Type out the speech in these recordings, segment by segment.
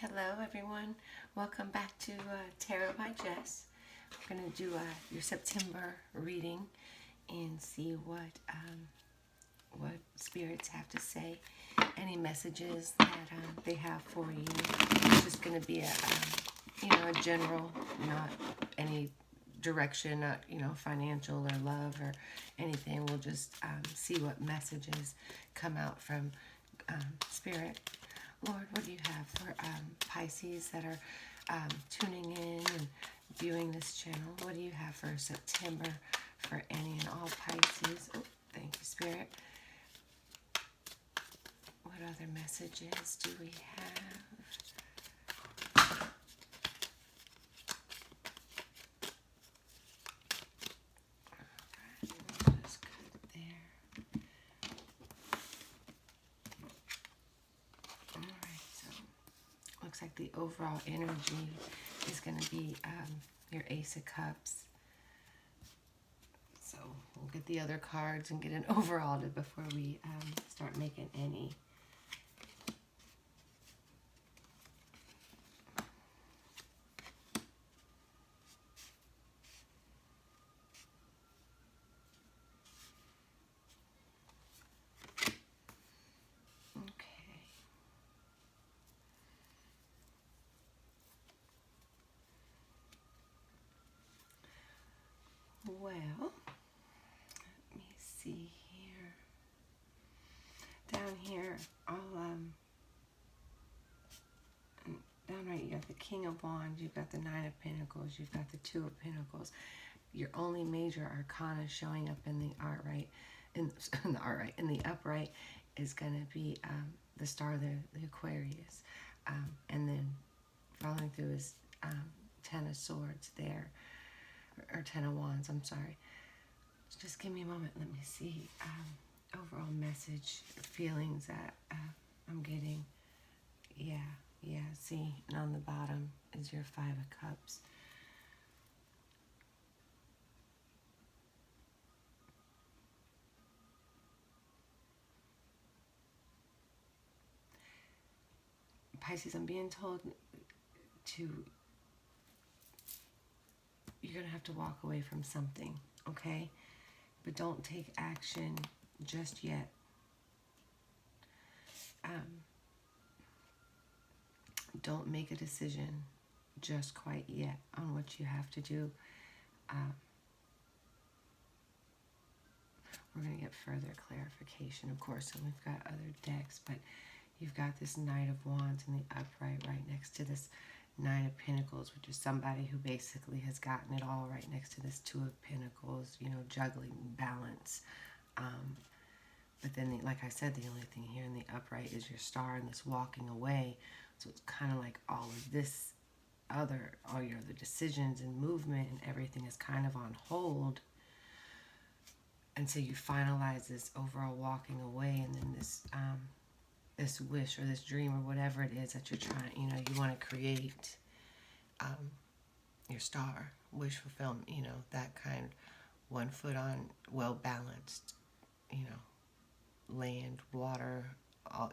Hello everyone, welcome back to Tarot by Jess. We're going to do your September reading and see what spirits have to say, any messages that they have for you. It's just going to be a general, not any direction, not financial or love or anything. We'll just see what messages come out from Spirit. Lord, what do you have for Pisces that are tuning in and viewing this channel? What do you have for September for any and all Pisces? Oh, thank you, Spirit. What other messages do we have? Looks like the overall energy is going to be your Ace of Cups. So we'll get the other cards and get an overall before we start making any. Well, let me see here. Down here, down right, you got the King of Wands, you've got the Nine of Pentacles, you've got the Two of Pentacles. Your only major arcana showing up in the in the upright is going to be the Star of the Aquarius, and then following through is Ten of Swords there. Or Ten of Wands, I'm sorry. Just give me a moment. Let me see. Overall message, feelings that I'm getting. Yeah. See, and on the bottom is your Five of Cups. Pisces, I'm being told you're going to have to walk away from something, okay? But don't take action just yet. Don't make a decision just quite yet on what you have to do. We're going to get further clarification, of course, and we've got other decks, but you've got this Knight of Wands in the upright right next to this Nine of Pentacles, which is somebody who basically has gotten it all, right next to this Two of Pentacles, juggling balance. But then, like I said, the only thing here in the upright is your Star and this walking away. So it's kind of like all your other decisions and movement and everything is kind of on hold until you finalize this overall walking away, and then this wish or this dream or whatever it is that you're trying, you want to create your star, wish fulfillment, that kind, one foot on, well balanced, land, water, all,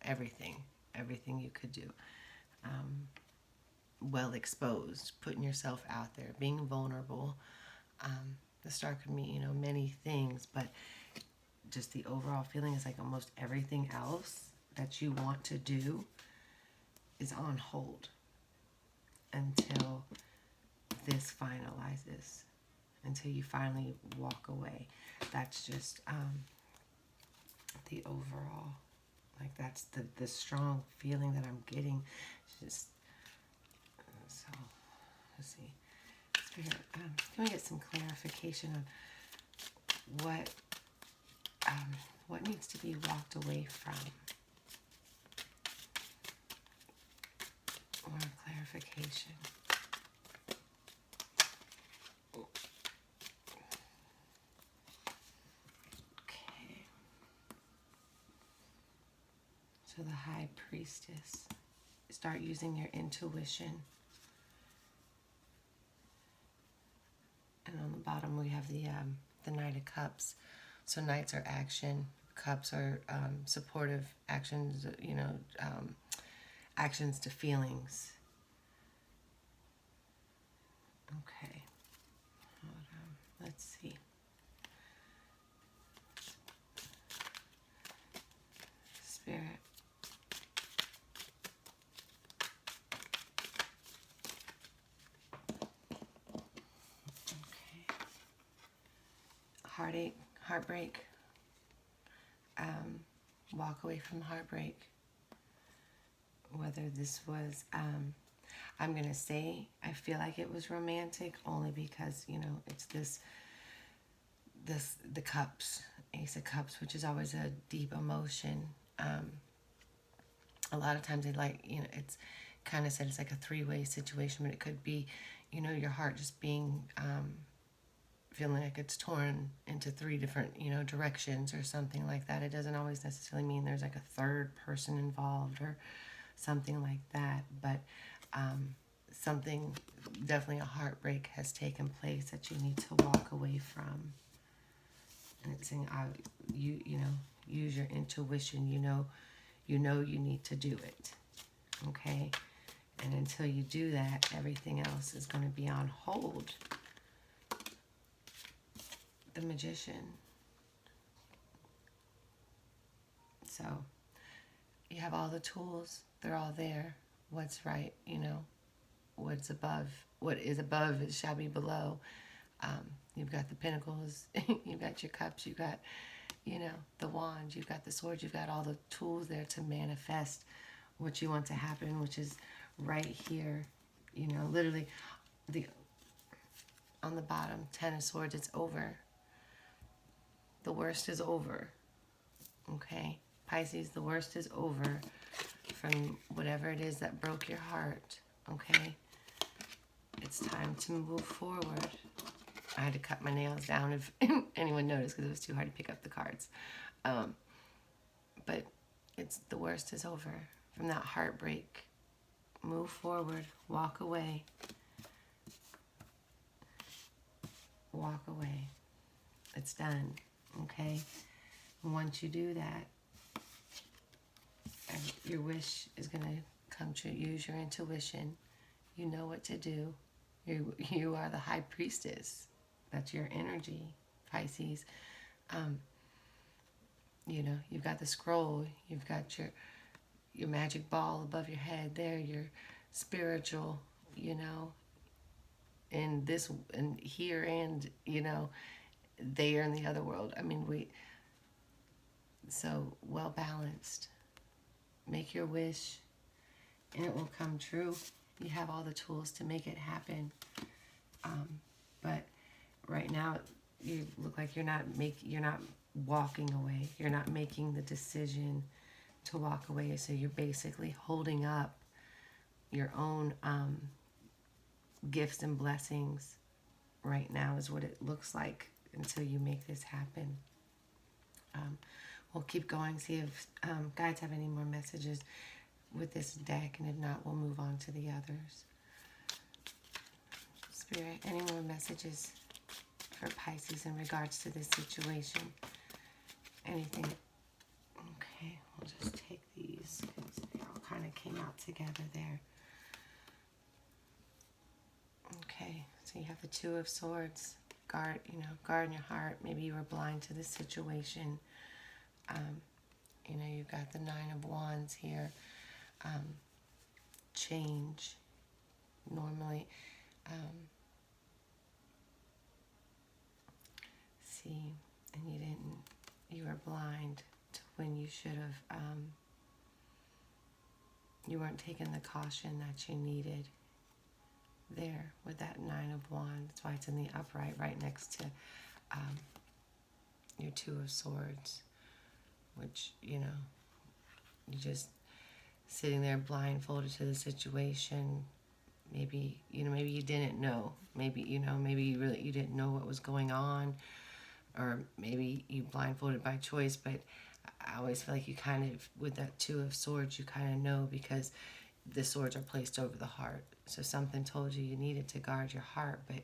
everything you could do. Well exposed, putting yourself out there, being vulnerable. The star could mean, many things, but just the overall feeling is like almost everything else that you want to do is on hold until this finalizes, until you finally walk away. That's just the overall, like that's the strong feeling that I'm getting. Just so let's see, Spirit, can we get some clarification on what needs to be walked away from? Or clarification. Okay. So the High Priestess. Start using your intuition. And on the bottom we have the Knight of Cups. So Knights are action. Cups are supportive actions, actions to feelings. Okay. Hold on. Let's see. Spirit. Okay. Heartache, heartbreak. Walk away from heartbreak. Whether this was, I'm going to say, I feel like it was romantic only because, you know, it's the cups, Ace of Cups, which is always a deep emotion. A lot of times they like, you know, it's kind of said it's like a three-way situation, but it could be, you know, your heart just being, feeling like it's torn into three different, you know, directions or something like that. It doesn't always necessarily mean there's like a third person involved or something like that, but something, definitely a heartbreak has taken place that you need to walk away from. And it's saying, you know, use your intuition. You know you need to do it. Okay, and until you do that, everything else is going to be on hold. The Magician. So you have all the tools. They're all there. What's right, you know, what's above, what is above it shall be below. You've got the Pentacles, you've got your cups, you've got, you know, the wands, you've got the swords, you've got all the tools there to manifest what you want to happen, which is right here. You know, literally on the bottom, 10 of Swords, it's over. The worst is over. Okay, Pisces, the worst is over from whatever it is that broke your heart. Okay, it's time to move forward. I had to cut my nails down if anyone noticed because it was too hard to pick up the cards. But it's the worst is over from that heartbreak. Move forward, walk away. Walk away. It's done. Okay, and once you do that, your wish is going to come true. Use your intuition. You know what to do. You are the high priestess. That's your energy, Pisces. You know, you've got the scroll. You've got your magic ball above your head there. Your spiritual, you know, in this and here and, you know, there in the other world. I mean, so well balanced. Make your wish and it will come true. You have all the tools to make it happen. But right now you look like you're not walking away. You're not making the decision to walk away. So you're basically holding up your own gifts and blessings right now is what it looks like until you make this happen. We'll keep going, see if guides have any more messages with this deck, and if not, we'll move on to the others. Spirit, any more messages for Pisces in regards to this situation? Anything? Okay, we'll just take these because they all kind of came out together there. Okay, so you have the Two of Swords. Guard in your heart. Maybe you were blind to the situation. You know, you've got the Nine of Wands here. Change. Normally, see, and you were blind to when you should have, you weren't taking the caution that you needed there with that Nine of Wands. That's why it's in the upright right next to your Two of Swords, which, you know, you just sitting there blindfolded to the situation. Maybe, you know, maybe you didn't know. Maybe, you know, maybe you didn't know what was going on, or maybe you blindfolded by choice. But I always feel like you kind of, with that Two of Swords, you kind of know because the swords are placed over the heart. So something told you needed to guard your heart, but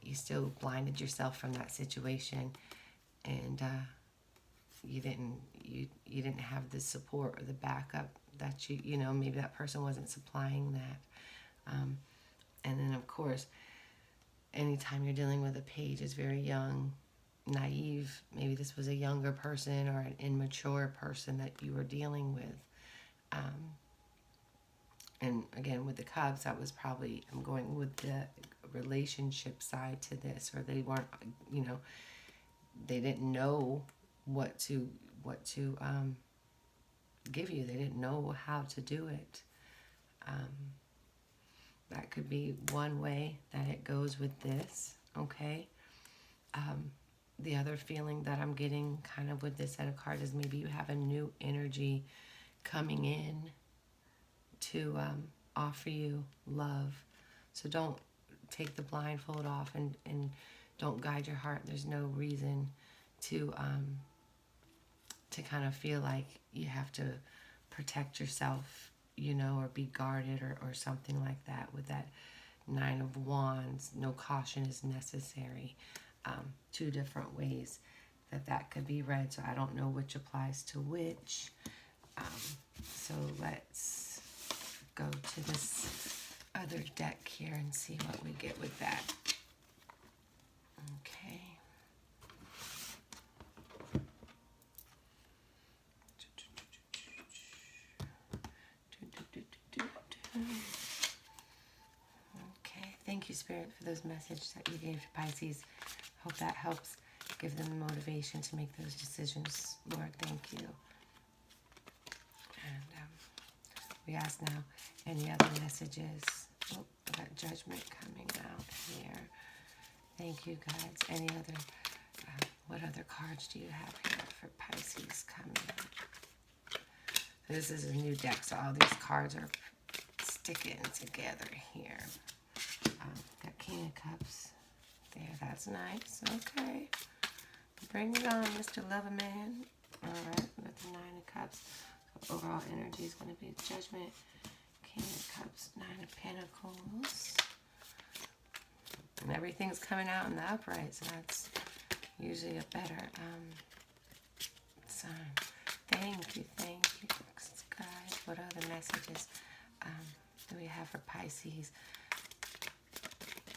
you still blinded yourself from that situation, and you didn't have the support or the backup that you know, maybe that person wasn't supplying that. And then, of course, anytime you're dealing with a page is very young, naive. Maybe this was a younger person or an immature person that you were dealing with. And again, with the Cubs, that was probably, I'm going with the relationship side to this, or they weren't, you know, they didn't know what to give you. They didn't know how to do it. That could be one way that it goes with this, okay? The other feeling that I'm getting kind of with this set of cards is maybe you have a new energy coming in to offer you love. So don't take the blindfold off and don't guide your heart. There's no reason to kind of feel like you have to protect yourself, you know, or be guarded or something like that. With that Nine of Wands, no caution is necessary. Two different ways that could be read, so I don't know which applies to which. So let's go to this other deck here and see what we get with that. Okay. Okay, thank you, Spirit, for those messages that you gave to Pisces. Hope that helps give them the motivation to make those decisions. Lord, thank you. And we ask now any other messages. Oh, we got Judgment coming out here. Thank you, guys. Any other, what other cards do you have here for Pisces coming up? This is a new deck, so all these cards are sticking together here. Got King of Cups. There, that's nice. Okay. Bring it on, Mr. Loverman. Alright, we got the Nine of Cups. So overall energy is going to be Judgment. King of Cups, Nine of Pentacles. And everything's coming out in the upright, so that's usually a better sign. Thank you, guys. What other messages do we have for Pisces?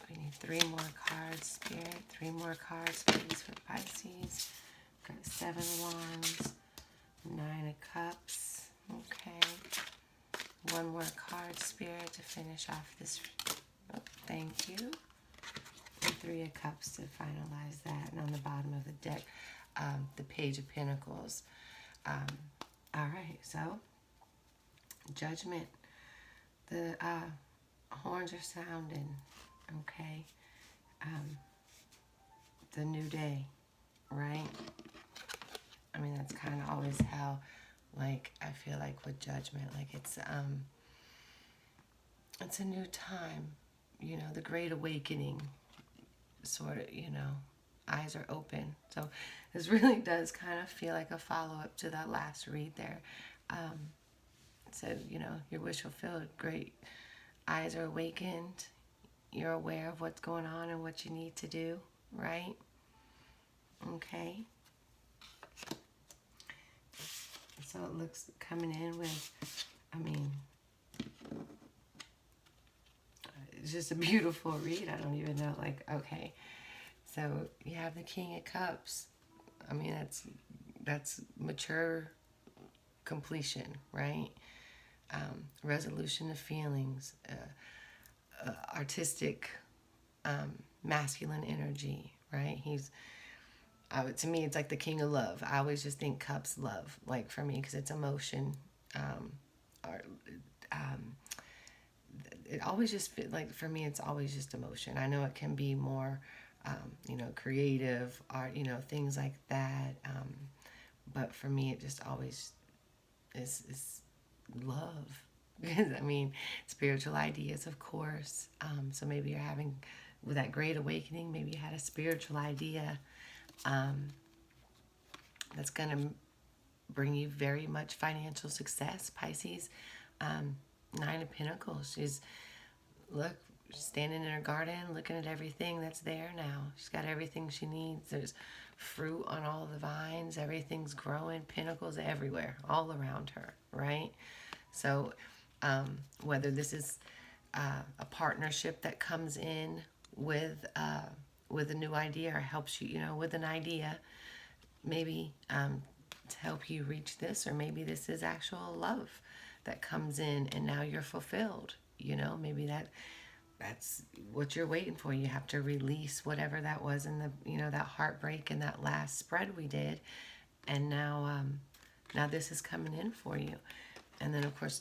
We need 3 more cards, Spirit. 3 more cards, please, for Pisces. Got 7 of Wands, 9 of Cups. Okay. 1 more card, Spirit, to finish off this. Oh, thank you. And 3 of Cups to finalize that. And on the bottom of the deck, the Page of Pentacles. All right, so Judgment. The horns are sounding. Okay. The new day, right? I mean, that's kind of always how, like, I feel like with Judgment, like it's a new time, you know, the Great Awakening, sort of, you know, eyes are open. So this really does kind of feel like a follow-up to that last read there. So, you know, your wish fulfilled, great. Eyes are awakened. You're aware of what's going on and what you need to do, right? Okay. So it looks coming in with, I mean, it's just a beautiful read. I don't even know, like, okay. So you have the King of Cups. I mean, that's mature completion, right? Resolution of feelings, artistic, masculine energy, right? He's, to me, it's like the King of Love. I always just think cups, love, like for me, because it's emotion. It always just feel like, for me, it's always just emotion. I know it can be more, you know, creative art, you know, things like that. But for me, it just always is love. Because, I mean, spiritual ideas, of course. So maybe you're having, with that Great Awakening, maybe you had a spiritual idea that's going to bring you very much financial success, Pisces. 9 of Pentacles. She's, look, standing in her garden, looking at everything that's there now. She's got everything she needs. There's fruit on all the vines. Everything's growing. Pentacles everywhere, all around her, right? So whether this is a partnership that comes in with a new idea or helps you, with an idea, maybe to help you reach this, or maybe this is actual love that comes in and now you're fulfilled. Maybe that's what you're waiting for. You have to release whatever that was in the, that heartbreak in that last spread we did, and now this is coming in for you. And then of course,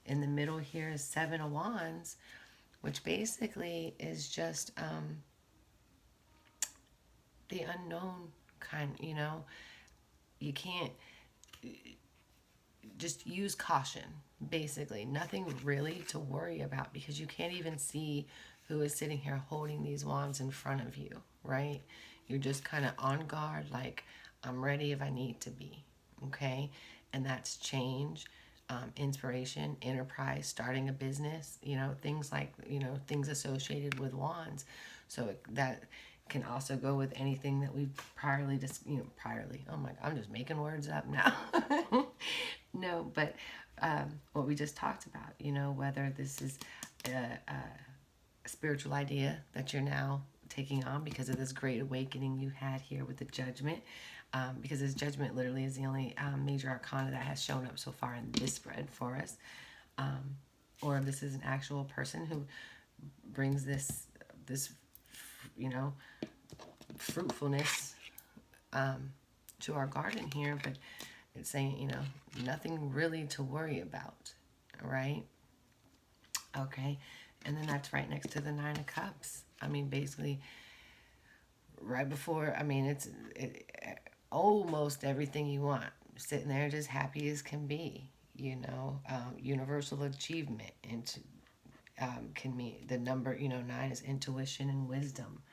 in the middle here is Seven of Wands, which basically is just the unknown kind. You can't, just use caution, basically. Nothing really to worry about, because you can't even see who is sitting here holding these wands in front of you, right? You're just kind of on guard, like, I'm ready if I need to be, okay? And that's change, inspiration, enterprise, starting a business, things like, things associated with wands. So that can also go with anything that we've priorly just, oh my, I'm just making words up now. No, but what we just talked about, whether this is a spiritual idea that you're now taking on because of this great awakening you had here with the Judgment, because this Judgment literally is the only major arcana that has shown up so far in this spread for us, or if this is an actual person who brings this fruitfulness to our garden here. But it's saying, nothing really to worry about, right? Okay, and then that's right next to the Nine of Cups. I mean, basically, right before, it's almost everything you want. Sitting there just happy as can be, universal achievement. And can mean the number, 9 is intuition and wisdom.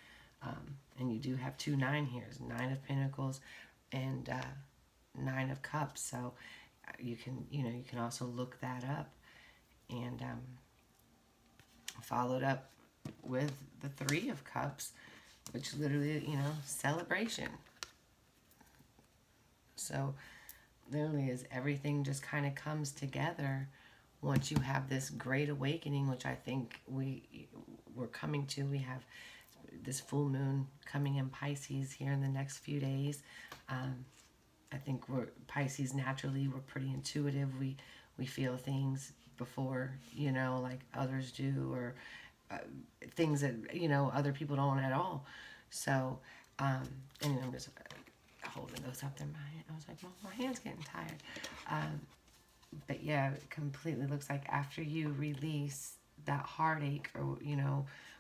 And you do have 2 9 here, 9 of Pentacles and 9 of Cups. So you can also look that up, and followed up with the 3 of Cups, which literally, celebration. So literally is everything just kind of comes together once you have this great awakening, which I think we're coming to. We have this full moon coming in Pisces here in the next few days. I think Pisces naturally, we're pretty intuitive. We feel things before, like others do, or things that, other people don't at all. So, anyway, I'm just holding those up in my hand. I was like, well, my hand's getting tired. But yeah, it completely looks like after you release that heartache, or,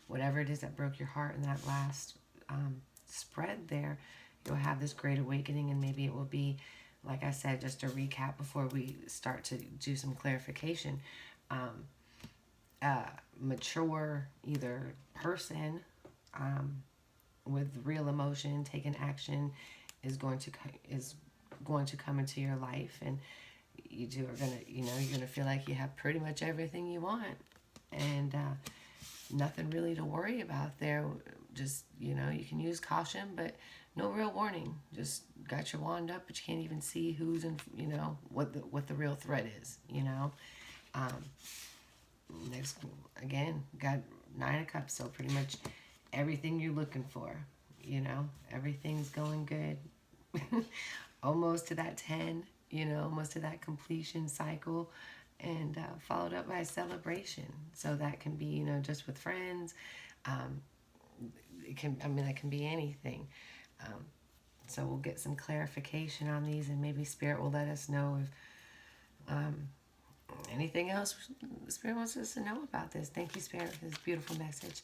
whatever it is that broke your heart in that last spread there, you'll have this great awakening. And maybe it will be, like I said, just a recap before we start to do some clarification. Mature either person with real emotion, taking action, is going to come into your life, and you're gonna feel like you have pretty much everything you want, and nothing really to worry about there. Just, you can use caution, but no real warning. Just got your wand up, but you can't even see who's in, what the real threat is, Next, again, got 9 of Cups, so pretty much everything you're looking for, everything's going good. Almost to that 10, almost to that completion cycle, and followed up by a celebration. So that can be, just with friends. That can be anything. So we'll get some clarification on these, and maybe Spirit will let us know if anything else Spirit wants us to know about this. Thank you, Spirit, for this beautiful message.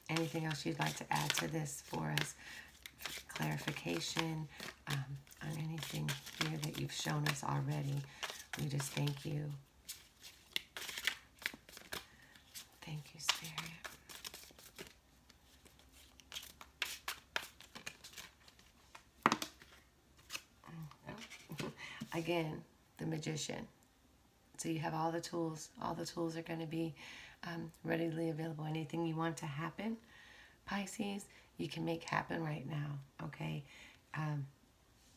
Anything else you'd like to add to this for us? Clarification on anything here that you've shown us already. We just thank you. Thank you, Spirit. Again, the Magician. So you have all the tools. All the tools are going to be readily available. Anything you want to happen, Pisces, you can make happen right now, okay?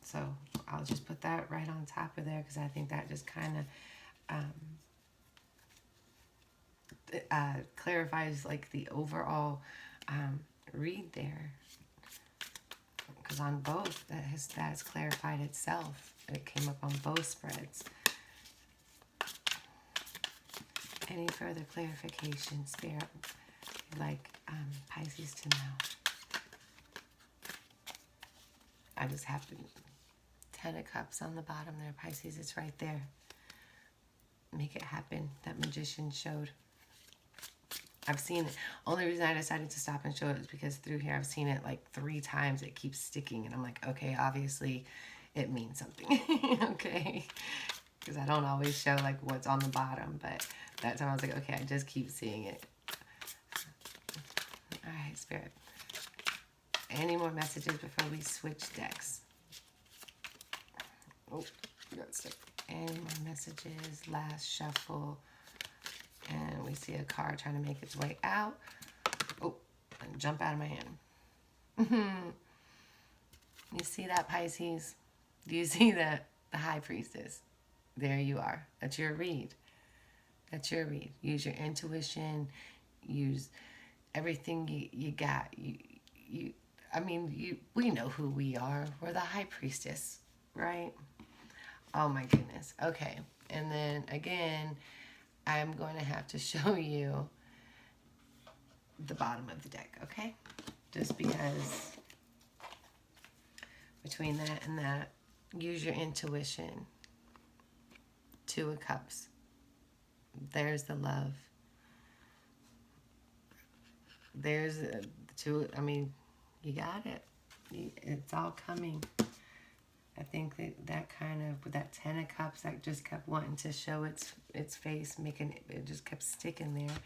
So I'll just put that right on top of there, because I think that just kind of clarifies like the overall read there. Because on both, that's clarified itself. It came up on both spreads. Any further clarification, Spirit, like Pisces to know? I just happened, 10 of Cups on the bottom there, Pisces, it's right there. Make it happen. That Magician showed. I've seen it. Only reason I decided to stop and show it is because through here I've seen it like 3 times. It keeps sticking, and I'm like, okay, obviously it means something. Okay, because I don't always show like what's on the bottom, but that time I was like, okay, I just keep seeing it. All right, Spirit. Any more messages before we switch decks? Oh, we got stuck. Any more messages? Last shuffle. And we see a card trying to make its way out. Oh, and jump out of my hand. You see that, Pisces? Do you see that? The High Priestess. There you are. That's your read. That's your read. Use your intuition. Use everything you got. We know who we are. We're the High Priestess, right? Oh my goodness. Okay. And then again, I'm going to have to show you the bottom of the deck, okay? Just because between that and that, use your intuition. 2 of Cups. There's the love. There's the 2, you got it. It's all coming. I think that kind of, with that 10 of Cups, that just kept wanting to show its face, it just kept sticking there.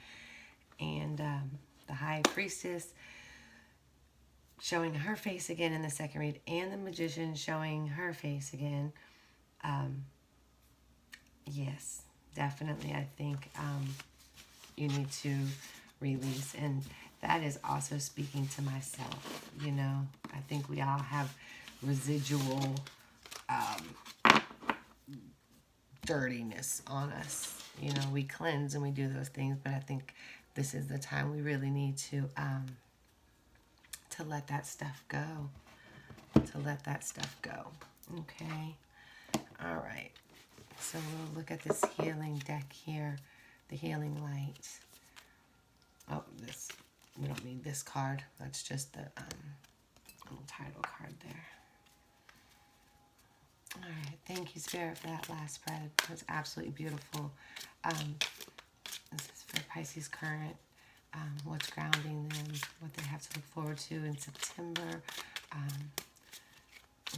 And the High Priestess showing her face again in the second read, and the Magician showing her face again. Yes, definitely. I think you need to release, and that is also speaking to myself. You know, I think we all have residual dirtiness on us. You know, we cleanse and we do those things, but I think this is the time we really need to let that stuff go. To let that stuff go. Okay. All right. So we'll look at this healing deck here. The healing light. Oh, we don't need this card. That's just the little title card there. All right, thank you, Spirit, for that last spread. It was absolutely beautiful. This is for Pisces current, what's grounding them, what they have to look forward to in September.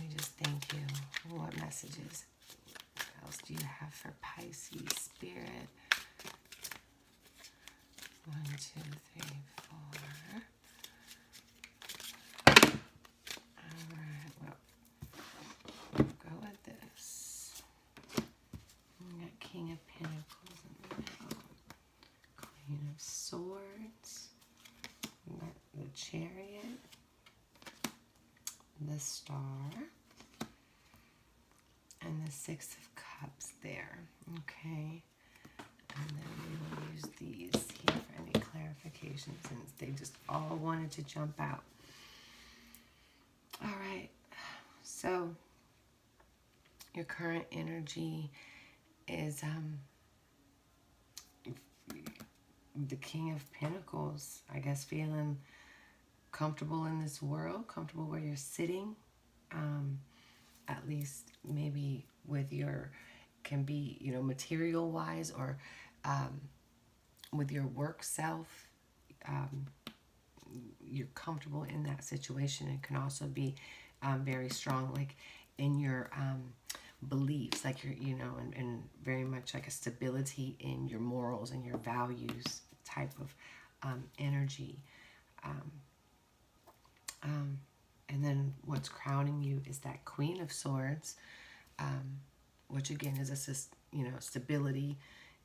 We just thank you. What messages? What else do you have for Pisces, Spirit? 1, 2, 3, 4. King of Pentacles in the middle, Queen of Swords, the Chariot, the Star, and the 6 of Cups there. Okay, and then we will use these here for any clarification since they just all wanted to jump out. All right, so your current energy is the King of Pentacles, I guess, feeling comfortable in this world, comfortable where you're sitting, at least maybe with your, can be, you know, material wise, or with your work self, you're comfortable in that situation. It can also be very strong, like in your beliefs, like you're, you know, and very much like a stability in your morals and your values type of energy. And then what's crowning you is that Queen of Swords, which again is a, you know, stability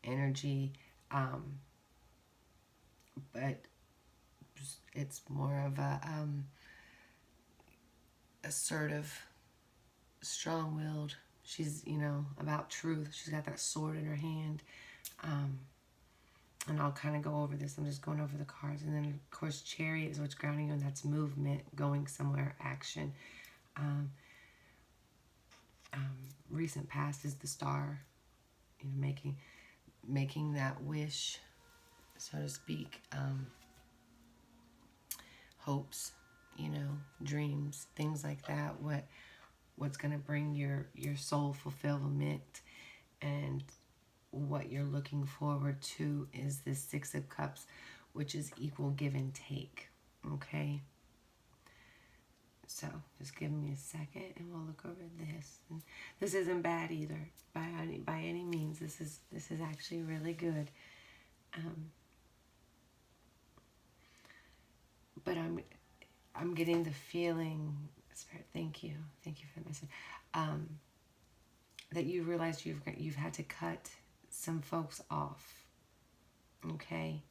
energy, but it's more of a assertive, strong-willed. She's, you know, about truth. She's got that sword in her hand. And I'll kind of go over this. I'm just going over the cards. And then, of course, Chariot is what's grounding you, and that's movement, going somewhere, action. Um, Recent past is the Star, you know, making that wish, so to speak. Hopes, you know, dreams, things like that. What's going to bring your soul fulfillment, and what you're looking forward to is this Six of Cups, which is equal give and take. Okay, so just give me a second and we'll look over this. And this isn't bad either by any means. This is actually really good. But I'm getting the feeling, Spirit, thank you for the message, that you realize you've had to cut some folks off. Okay,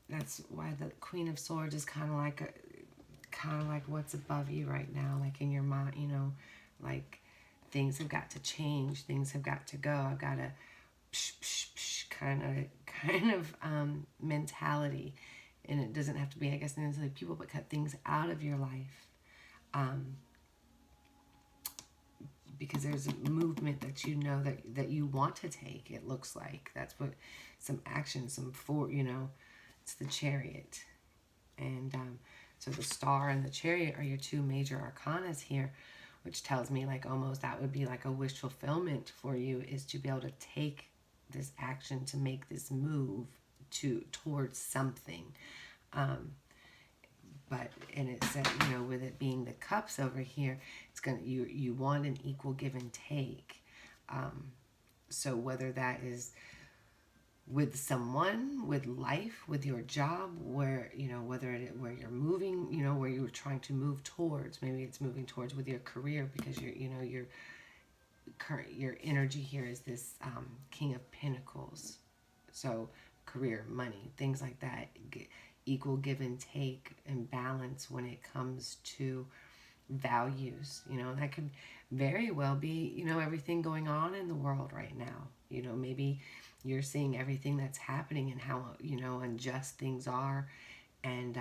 that's why the Queen of Swords is kind of like what's above you right now, like in your mind, you know, like things have got to change, things have got to go. I've got a kind of mentality, and it doesn't have to be, I guess, necessarily people, but cut things out of your life, because there's a movement that you know that you want to take. It looks like that's what some action, you know, it's the Chariot, and so the Star and the Chariot are your two major arcanas here, which tells me like almost that would be like a wish fulfillment for you, is to be able to take this action, to make this move towards something. But and it said, you know, with it being the Cups over here, it's gonna you want an equal give and take. So whether that is with someone, with life, with your job, where, you know, where you're moving, you know, where you were trying to move towards, maybe it's moving towards with your career, because your energy here is this King of Pentacles. So career, money, things like that, equal give and take and balance when it comes to values. You know, that could very well be, you know, everything going on in the world right now. You know, maybe you're seeing everything that's happening and how, you know, unjust things are, and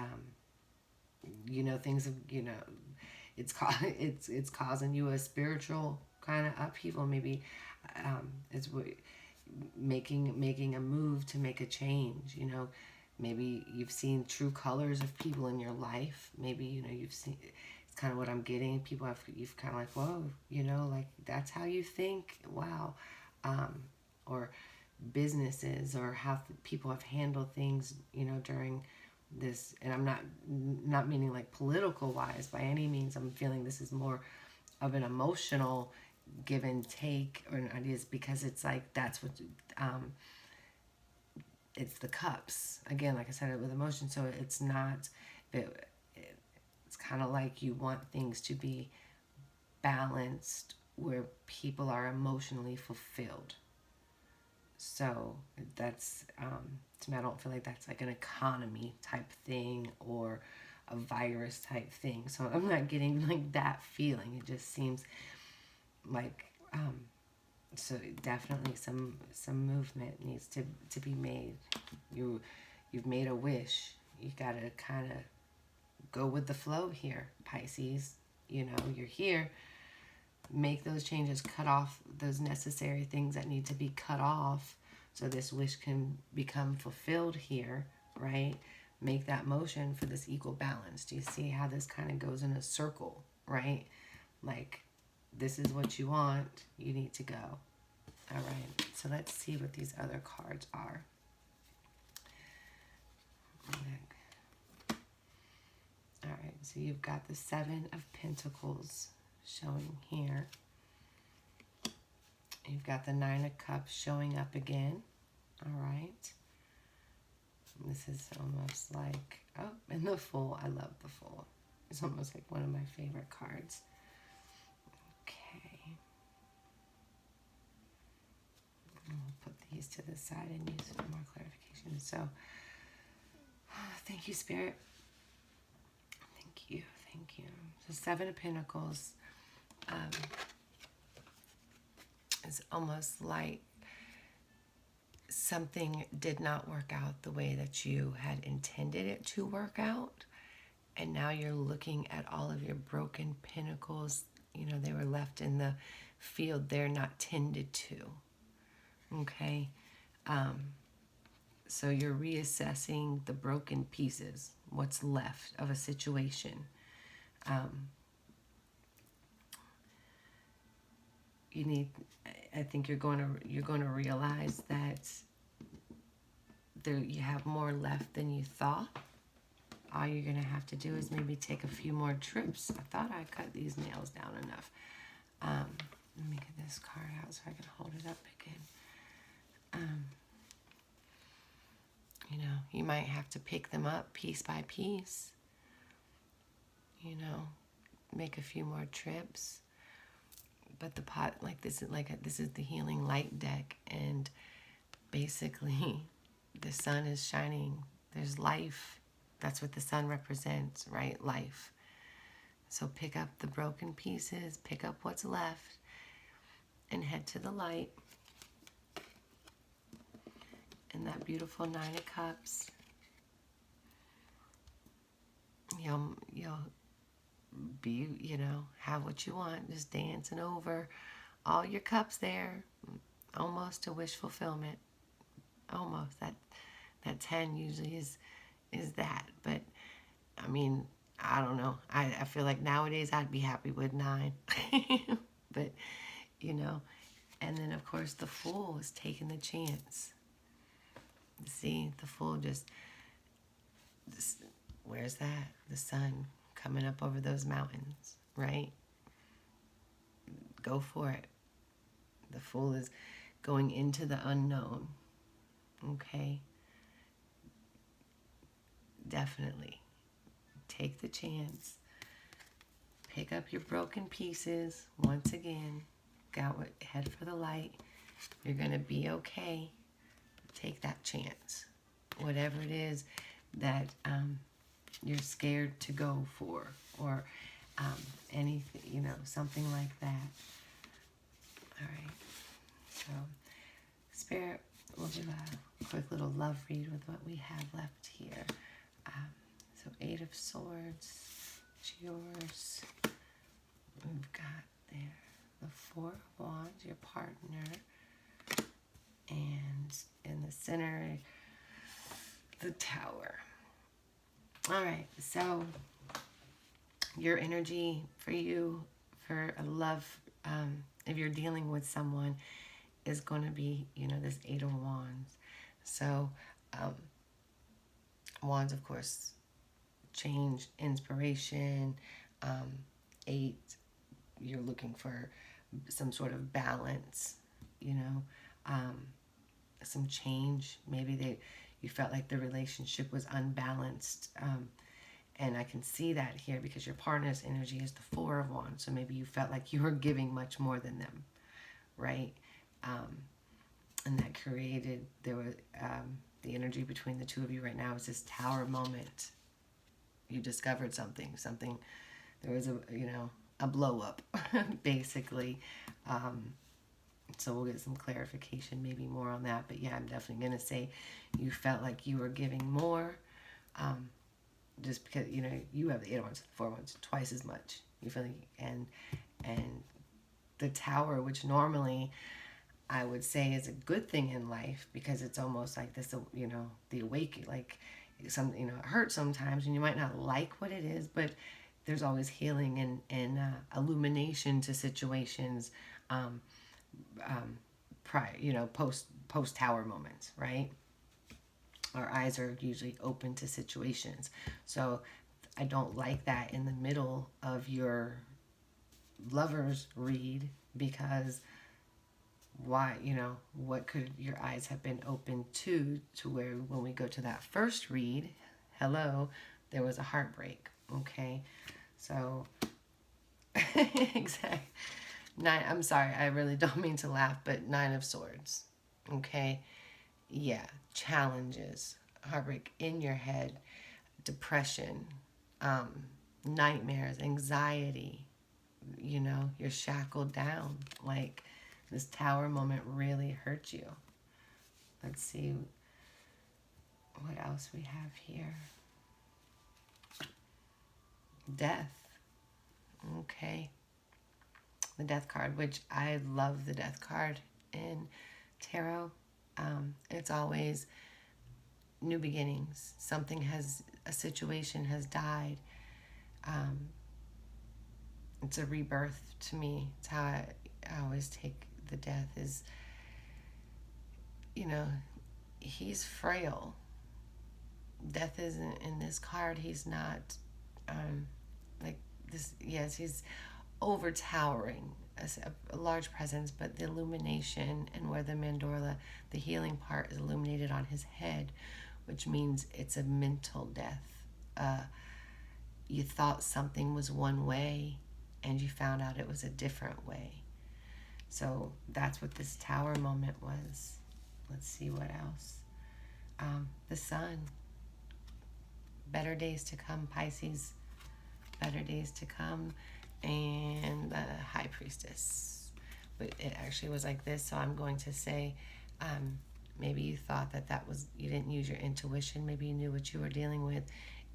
you know, things have, you know, it's causing you a spiritual kind of upheaval. Maybe it's making a move to make a change. You know, maybe you've seen true colors of people in your life. Maybe, you know, you've seen, it's kind of what I'm getting. You've kind of like, whoa, you know, like that's how you think. Wow. Or businesses, or how people have handled things, you know, during this. And I'm not meaning like political wise by any means. I'm feeling this is more of an emotional give and take, or ideas, because it's like that's what it's the Cups again, like I said, it with emotion. So it's not, it's kind of like you want things to be balanced where people are emotionally fulfilled. So that's to me, I don't feel like that's like an economy type thing or a virus type thing. So I'm not getting like that feeling. It just seems like so definitely some movement needs to be made. You've made a wish. You gotta kind of go with the flow here, Pisces. You know, you're here. Make those changes, cut off those necessary things that need to be cut off so this wish can become fulfilled here, right? Make that motion for this equal balance. Do you see how this kind of goes in a circle, right? Like, this is what you want, you need to go. All right, so let's see what these other cards are. All right, so you've got the Seven of Pentacles showing here. You've got the Nine of Cups showing up again. All right. This is almost like, oh, and the Fool. I love the Fool. It's almost like one of my favorite cards. Okay. We'll put these to the side and use for more clarification. So, thank you, Spirit. Thank you. Thank you. So Seven of Pentacles is almost like something did not work out the way that you had intended it to work out. And now you're looking at all of your broken pinnacles. You know, they were left in the field. They're not tended to. Okay? So you're reassessing the broken pieces, what's left of a situation. I think you're going to realize that you have more left than you thought. All you're going to have to do is maybe take a few more trips. I thought I cut these nails down enough. Let me get this card out so I can hold it up again. You know, you might have to pick them up piece by piece. You know, make a few more trips. But the pot, this is the healing light deck, and basically, the sun is shining. There's life. That's what the sun represents, right? Life. So pick up the broken pieces, pick up what's left, and head to the light. And that beautiful Nine of Cups. You'll be, have what you want. Just dancing over all your cups there. Almost a wish fulfillment. Almost. That 10 usually is that. But, I mean, I don't know. I feel like nowadays I'd be happy with 9. But, and then, of course, the Fool is taking the chance. See, the Fool just where's that? The sun coming up over those mountains, right? Go for it. The Fool is going into the unknown. Okay? Definitely. Take the chance. Pick up your broken pieces. Once again, head for the light. You're going to be okay. Take that chance. Whatever it is that you're scared to go for, or anything, something like that. All right. So, Spirit, we'll do a quick little love read with what we have left here. So, 8 of Swords, it's yours. We've got there the 4 of Wands, your partner. And in the center, the Tower. All right, so your energy for you, for a love, if you're dealing with someone, is going to be, this 8 of Wands. So, Wands, of course, change, inspiration. 8, you're looking for some sort of balance, some change. Maybe you felt like the relationship was unbalanced. And I can see that here because your partner's energy is the 4 of Wands. So maybe you felt like you were giving much more than them, right? And that created, there was the energy between the two of you right now is this Tower moment. You discovered something, there was a blow up, basically. So we'll get some clarification, maybe more on that. But yeah, I'm definitely going to say you felt like you were giving more, just because, you have the 8 of Wands, 4 of Wands, twice as much. You feel like, and the Tower, which normally I would say is a good thing in life, because it's almost like this, the awakening, like it hurts sometimes and you might not like what it is, but there's always healing and illumination to situations, prior, post Tower moments, right? Our eyes are usually open to situations. So I don't like that in the middle of your Lovers read, because why, what could your eyes have been open to where when we go to that first read, hello, there was a heartbreak. Okay, so exactly. 9, I'm sorry, I really don't mean to laugh, but 9 of Swords. Okay, yeah, challenges, heartbreak in your head, depression, nightmares, anxiety. You're shackled down. Like, this Tower moment really hurt you. Let's see what else we have here. Death. Okay. The Death card, which I love the Death card in tarot. It's always new beginnings. A situation has died. It's a rebirth to me. It's how I always take the Death is, he's frail. Death isn't in this card. He's not like this. Yes, he's overtowering, a large presence, but the illumination and where the mandorla, the healing part, is illuminated on his head, which means it's a mental death. You thought something was one way and you found out it was a different way. So that's what this Tower moment was. Let's see what else. The Sun. Better days to come, Pisces. Better days to come. And the High Priestess. But it actually was like this, so I'm going to say maybe you thought that was, you didn't use your intuition. Maybe you knew what you were dealing with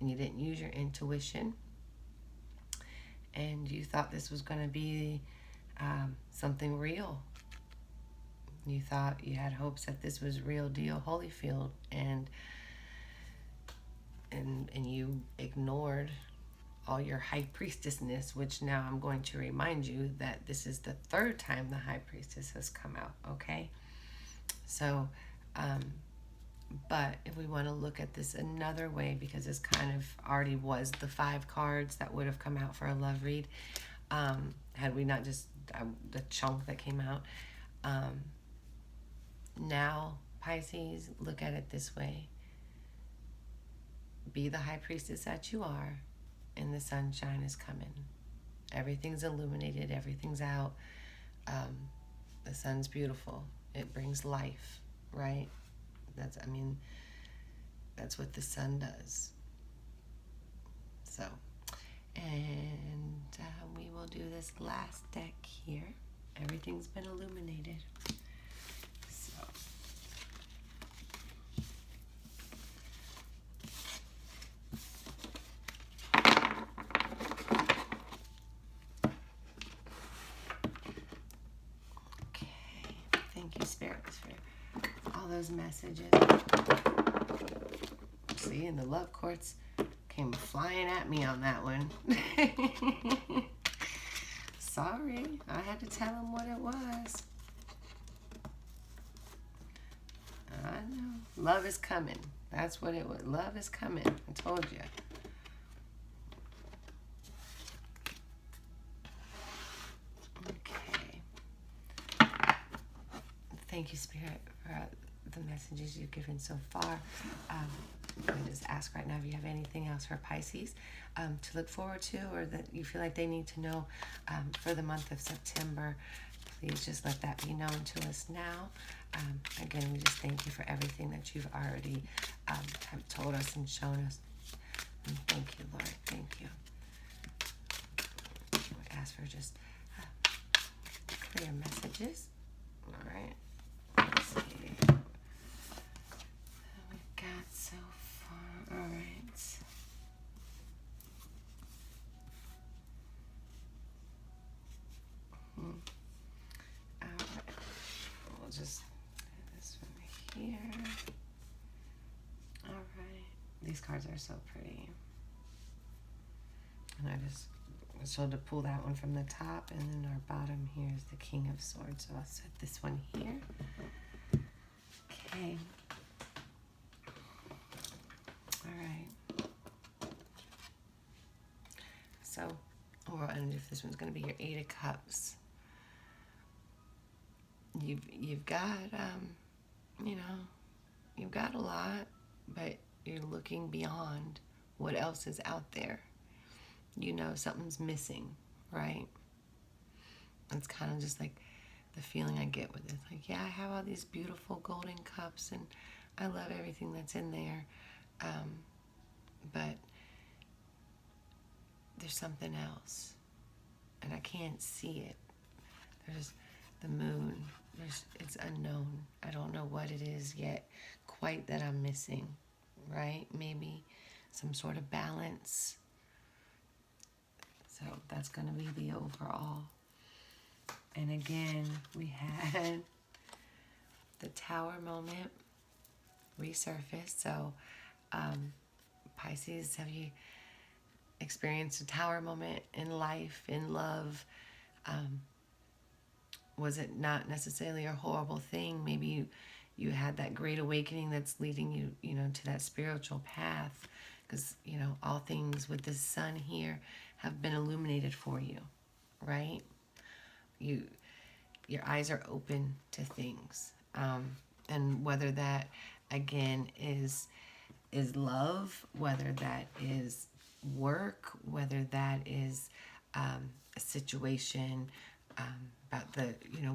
and you didn't use your intuition. And you thought this was going to be something real. You thought you had hopes that this was real deal Holyfield, and you ignored all your High Priestessness, which now I'm going to remind you that this is the third time the High Priestess has come out, okay? So, but if we want to look at this another way, because this kind of already was the 5 cards that would have come out for a love read, had we not just the chunk that came out. Now, Pisces, look at it this way. Be the High Priestess that you are, and the sunshine is coming. Everything's illuminated, everything's out. The sun's beautiful. It brings life, right? That's what the sun does. So, and we will do this last deck here. Everything's been illuminated. So, okay. Thank you, Spirits, for all those messages. See, and the love quartz came flying at me on that one. Sorry, I had to tell him what it was. I know. Love is coming. That's what it was. Love is coming. I told you. Okay. Thank you, Spirit, for the messages you've given so far. I'm going to just ask right now if you have anything else for Pisces to look forward to, or that you feel like they need to know for the month of September. Please just let that be known to us now. Again, we just thank you for everything that you've already have told us and shown us. And thank you, Lord. Thank you. We ask for just clear messages. All right. Let's see. We've got so far. All right. All right. We'll just do this one here. All right. These cards are so pretty. And I just was told to pull that one from the top, and then our bottom here is the King of Swords. So I'll set this one here. Okay. All right. So, and if this one's going to be your 8 of Cups, you've got you've got a lot, but you're looking beyond what else is out there. Something's missing, right? It's kind of just like the feeling I get with it. Like, yeah, I have all these beautiful golden cups and I love everything that's in there, but there's something else and I can't see it. There's the moon. It's unknown. I don't know what it is yet quite that I'm missing, right? Maybe some sort of balance. So that's going to be the overall. And again, we had the tower moment resurface. So Pisces, have you experienced a tower moment in life, in love? Was it not necessarily a horrible thing? Maybe you had that great awakening that's leading you, to that spiritual path. Because, all things with the sun here have been illuminated for you, right? Your eyes are open to things. And whether that, again, is love, whether that is work, whether that is a situation about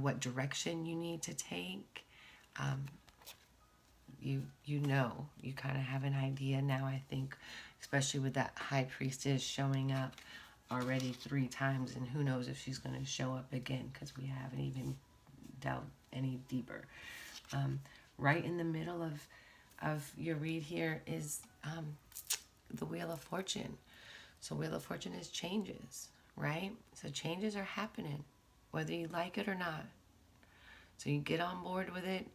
what direction you need to take, you kind of have an idea now, I think, especially with that high priestess showing up already 3 times, and who knows if she's going to show up again, because we haven't even delved any deeper. Right in the middle of your read here is the Wheel of Fortune. So Wheel of Fortune is changes, right? So changes are happening, whether you like it or not. So you get on board with it.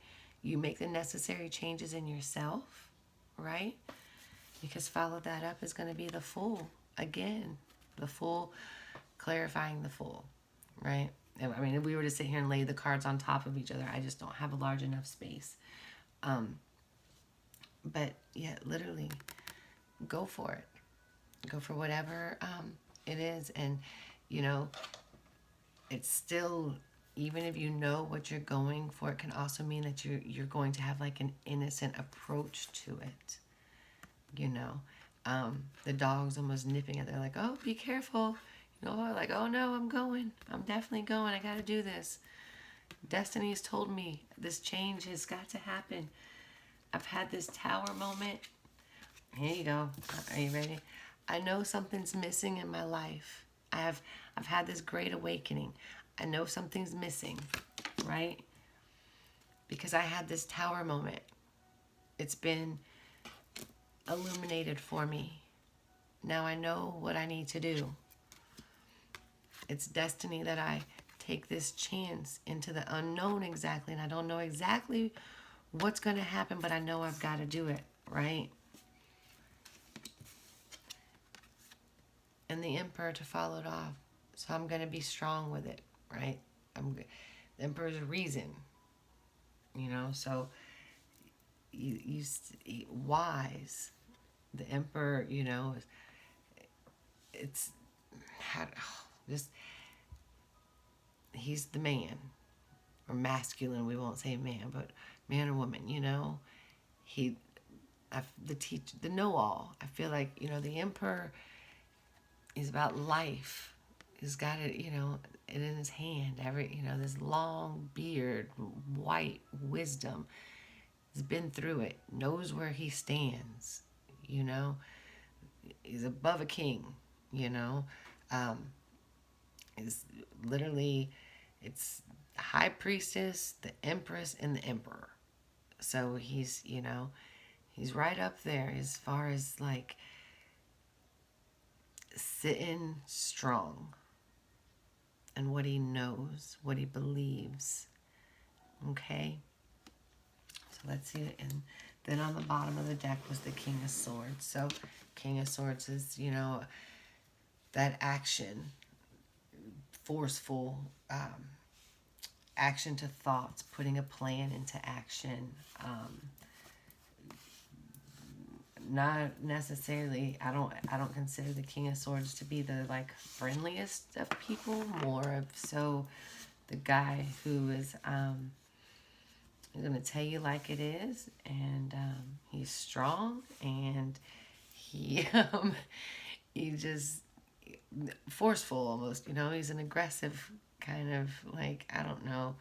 You make the necessary changes in yourself, right? Because follow that up is going to be the Fool again. The Fool, clarifying the Fool, right? I mean, if we were to sit here and lay the cards on top of each other, I just don't have a large enough space. But yeah, literally, go for it. Go for whatever it is. And, it's still, even if you know what you're going for, it can also mean that you're going to have like an innocent approach to it. The dog's almost nipping it. They're like, oh, be careful. Like, oh no, I'm going. I'm definitely going. I got to do this. Destiny's told me this change has got to happen. I've had this tower moment. Here you go. Are you ready? I know something's missing in my life. I've had this great awakening. I know something's missing, right? Because I had this tower moment. It's been illuminated for me. Now I know what I need to do. It's destiny that I take this chance into the unknown exactly, and I don't know exactly what's going to happen, but I know I've got to do it, right? And the Emperor to follow it off. So I'm going to be strong with it, right? The Emperor's reason, so you wise. The Emperor, it's he's the man, or masculine. We won't say man, but man or woman. The know-all. I feel like the Emperor is about life. He's got it, it in his hand. This long beard, white wisdom. He's been through it. Knows where he stands. He's above a king. Is literally, it's the high priestess, the empress, and the emperor. So he's he's right up there as far as like sitting strong and what he knows, what he believes. Okay, so let's see. And then on the bottom of the deck was the King of Swords. So King of Swords is that action, forceful action to thoughts, putting a plan into action. Not necessarily, I don't consider the King of Swords to be the like friendliest of people, more of so the guy who is going to tell you like it is, and he's strong, and he just forceful almost, he's an aggressive kind of like, I don't know,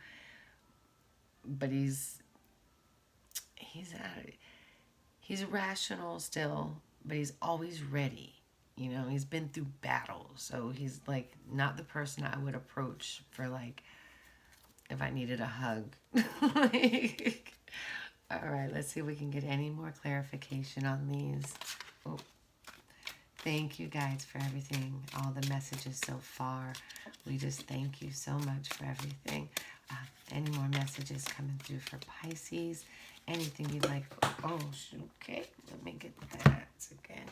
but he's rational still, but he's always ready. He's been through battle, so he's like not the person I would approach for like if I needed a hug. Like, All right, let's see if we can get any more clarification on these. Oh, thank you guys for everything, all the messages so far. We just thank you so much for everything. Any more messages coming through for Pisces? Anything you'd like? Oh, okay. Let me get that again.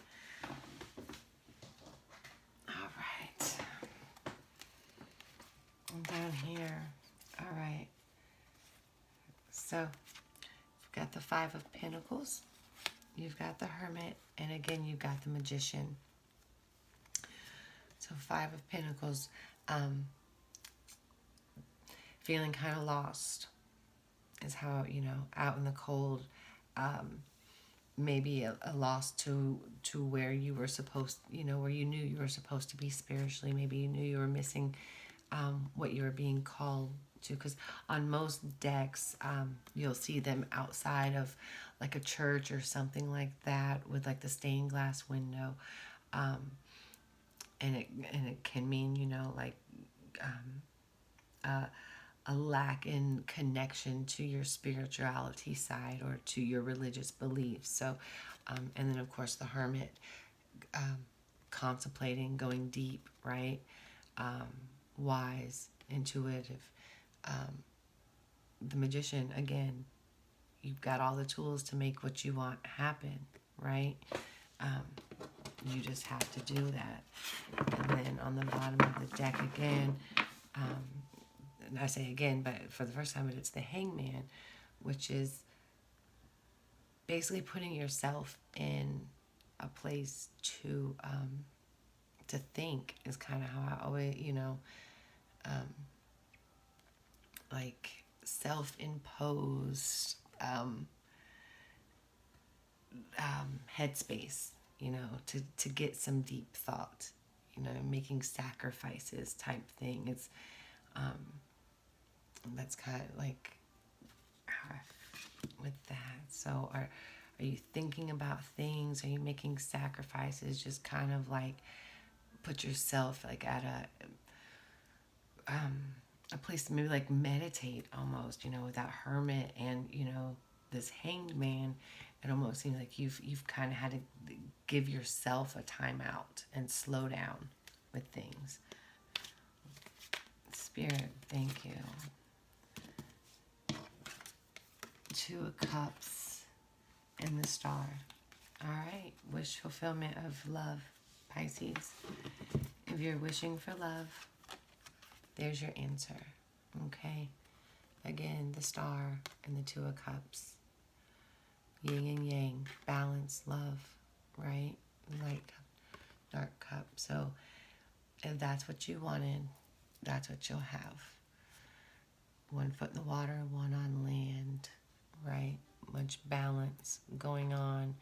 All right. And down here. All right. So, you've got the Five of Pentacles. You've got the Hermit. And again, you've got the Magician. So, Five of Pentacles. Feeling kind of lost is how, you know, out in the cold. Maybe a loss to where you were supposed, you know, where you knew you were supposed to be spiritually. Maybe you knew you were missing what you were being called to. Because on most decks, you'll see them outside of like a church or something like that with like the stained glass window. And it can mean, you know, like a lack in connection to your spirituality side or to your religious beliefs. So, and then of course the Hermit, contemplating, going deep, right? Wise, intuitive. The Magician, again, you've got all the tools to make what you want happen, right? You just have to do that. And then on the bottom of the deck again, and I say again, but for the first time, it's the Hangman, which is basically putting yourself in a place to think is kind of how I always, you know, like self-imposed headspace, you know, to get some deep thought, you know, making sacrifices type thing. It's that's kind of like with that. So are you thinking about things? Are you making sacrifices? Just kind of like put yourself like at a place to maybe like meditate almost, you know, with that Hermit and, you know, this Hanged Man. It almost seems like you've kind of had to give yourself a time out and slow down with things. Spirit, thank you. Two of Cups and the Star. All right, wish fulfillment of love, Pisces. If you're wishing for love, there's your answer, okay? Again, the Star and the Two of Cups. Yin and yang, balance, love, right? Light cup, dark cup. So if that's what you wanted, that's what you'll have. One foot in the water, one on land, right? Much balance going on.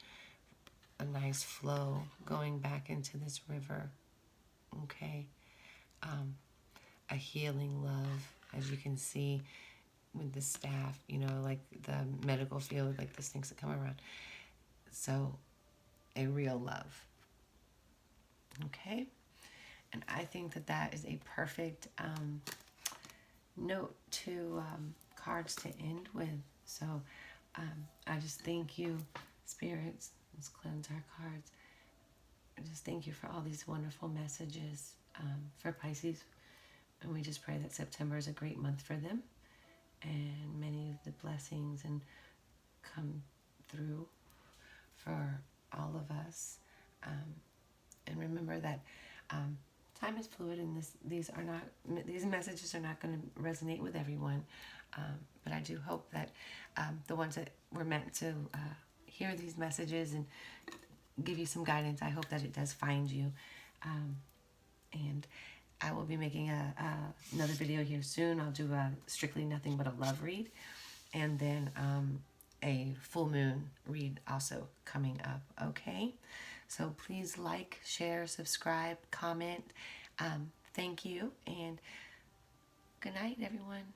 A nice flow going back into this river, okay? A healing love, as you can see with the staff, you know, like the medical field, like the things that come around. So a real love, okay? And I think that that is a perfect note to cards to end with. So I just thank you, spirits. Let's cleanse our cards. I just thank you for all these wonderful messages for Pisces. And we just pray that September is a great month for them. And many of the blessings and come through for all of us. And remember that time is fluid, and these messages are not going to resonate with everyone. But I do hope that the ones that were meant to hear these messages and give you some guidance, I hope that it does find you. And I will be making another video here soon. I'll do a strictly nothing but a love read, and then a full moon read also coming up, okay? So please like, share, subscribe, comment. Thank you, and good night, everyone.